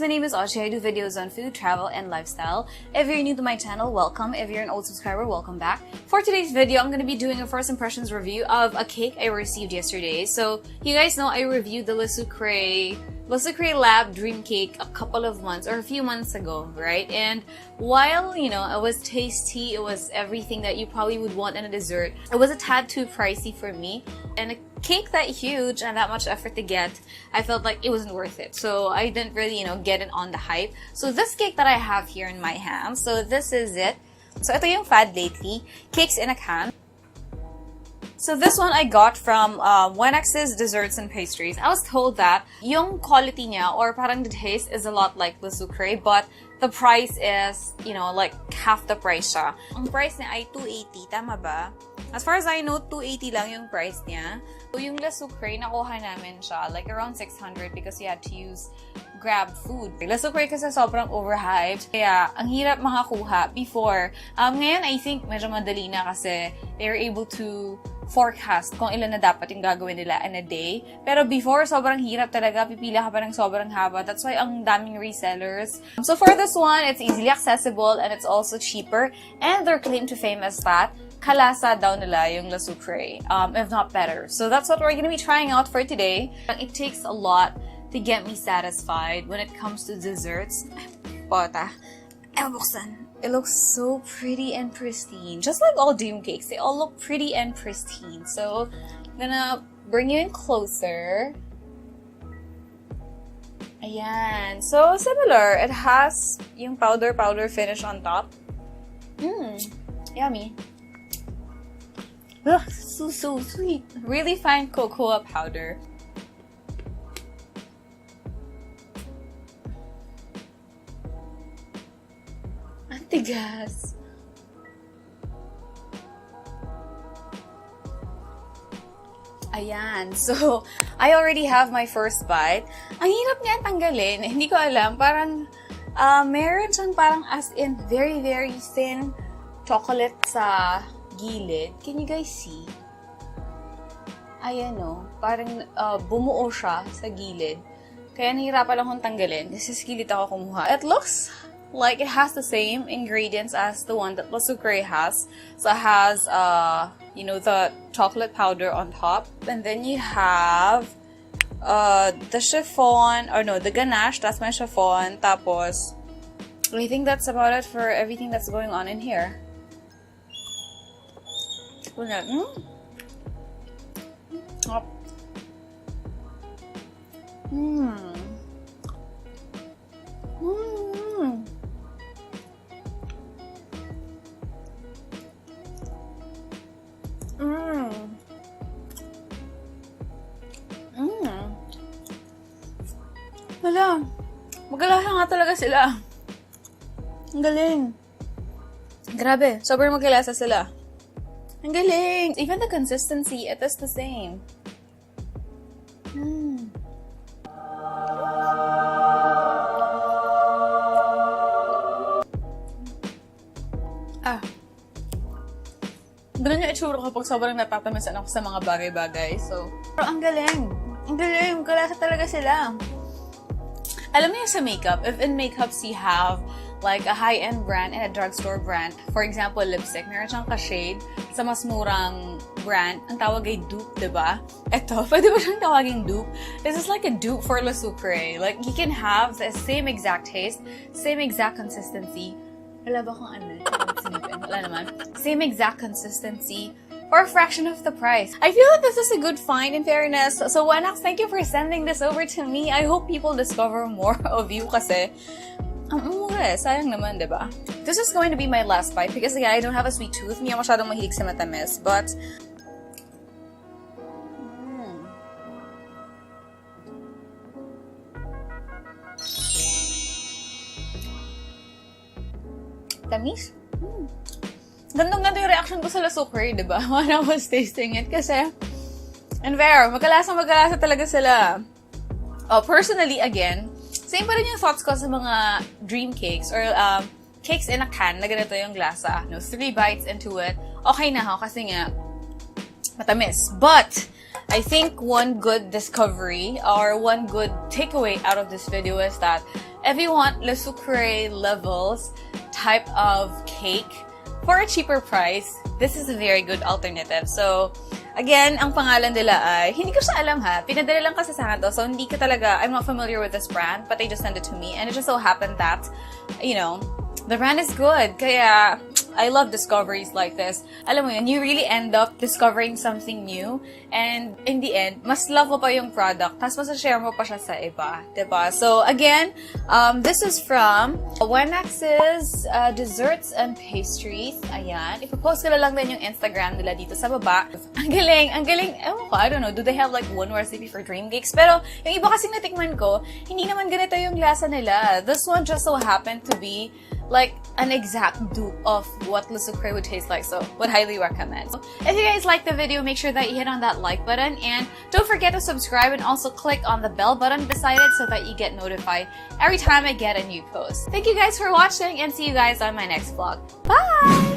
my name is Ochi. I do videos on food, travel, and lifestyle. If you're new to my channel, welcome. If you're an old subscriber, welcome back. For today's video, I'm going to be doing a first impressions review of a cake I received yesterday. So, you guys know I reviewed the Le Sucre Lab DreamCake a couple of months or a few months ago, right? And while, you know, it was tasty, it was everything that you probably would want in a dessert, it was a tad too pricey for me. And a cake that huge and that much effort to get, I felt like it wasn't worth it. So I didn't really, you know, get it on the hype. So this cake that I have here in my hands, so this is it. So ito yung fad lately, cakes in a can. So this one I got from Wenx's Desserts and Pastries. I was told that yung quality niya or parang the taste is a lot like Le Sucre, but the price is, you know, like half the price siya. Ang price niya ay 280, tama ba? As far as I know, 280 lang yung price niya. So yung Le Sucre, nakuha namin siya like around 600 because we had to use Grab food. Le Sucre kasi sobrang overhyped. Kaya, ang hirap makakuha before. Ngayon, I think medyo madali na kasi they're able to forecast kung ilan na dapat yung gagawin nila in a day. Pero before, sobrang hirap talaga. Pipila ka pa ng sobrang haba. That's why ang daming resellers. So for this one, it's easily accessible and it's also cheaper. And their claim to fame is that kalasa daw nila yung Le Sucre, if not better. So that's what we're gonna be trying out for today. It takes a lot to get me satisfied when it comes to desserts. It looks so pretty and pristine. Just like all DreamCakes, they all look pretty and pristine. So, I'm gonna bring you in closer. Ayan. So, similar. It has yung powder finish on top. Yummy. Ugh, so sweet. Really fine cocoa powder. Tigas. Ayan. So, I already have my first bite. Ang hirap niya tanggalin. Hindi ko alam. Parang, meron siyang parang as in very, very thin chocolate sa gilid. Can you guys see? Ayan o. Parang bumuo siya sa gilid. Kaya nahirapan lang akong tanggalin. Kasi sa gilid ako kumuha. It looks like it has the same ingredients as the one that Le Sucre has. So it has, you know, the chocolate powder on top. And then you have the chiffon, or no, the ganache. That's my chiffon. Tapos, I think that's about it for everything that's going on in here. Wala. Magkalasa nga talaga sila. Ang galing. Grabe. Sobrang magkalasa sila. Ang galing. Even the consistency, it is the same. Ganun yung itsura ko kapag sobrang natatamisan ako sa mga bagay-bagay. So, pero ang galing. Ang galing. Magkalasa talaga sila. Alam mo yung sa makeup, if in makeups you have like a high-end brand and a drugstore brand, for example, lipstick, meron siyang ka-shade sa mas murang brand, ang tawag ay dupe, diba? Eto, pwede ba siyang tawaging dupe? This is like a dupe for Le Sucre. Like, you can have the same exact taste, same exact consistency. Wala ba kung ano? Wala naman. Same exact consistency, for a fraction of the price. I feel like this is a good find in fairness. So Wenx, thank you for sending this over to me. I hope people discover more of you kasi ang mura eh. Sayang naman, diba? This is going to be my last bite because again, I don't have a sweet tooth. Hindi ako masyadong mahilig sa matamis. But tamis? Gandang-ganda yung reaction ko sa Le Sucre, diba? When I was tasting it. Kasi, and fair, magkalasa talaga sila. Personally, again, same pa rin yung thoughts ko sa mga DreamCakes or cakes in a can na ganito yung lasa. No, 3 bites into it, okay na ako kasi nga, matamis. But, I think one good discovery or one good takeaway out of this video is that if you want le sucre levels type of cake for a cheaper price, this is a very good alternative. So, again, ang pangalan nila ay, hindi ko siya alam ha, pinadala lang kasi sa akin to, so hindi ko talaga, I'm not familiar with this brand, but they just sent it to me, and it just so happened that, you know, the brand is good, kaya I love discoveries like this. Alam mo yun, you really end up discovering something new, and in the end, mas love mo pa yung product, tapos masashare mo pa siya sa iba, diba? So, again, this is from Wanax's Desserts and Pastries. Ayan. Ipopost ko na lang din yung Instagram nila dito sa baba. Ang galing, ewan ko, I don't know, do they have like one recipe for DreamCakes? Pero, yung iba kasing natikman ko, hindi naman ganito yung lasa nila. This one just so happened to be like an exact dupe of what le sucre would taste like, so would highly recommend. So, if you guys like the video, make sure that you hit on that like button, and don't forget to subscribe and also click on the bell button beside it so that you get notified every time I get a new post. Thank you guys for watching, and see you guys on my next vlog. Bye!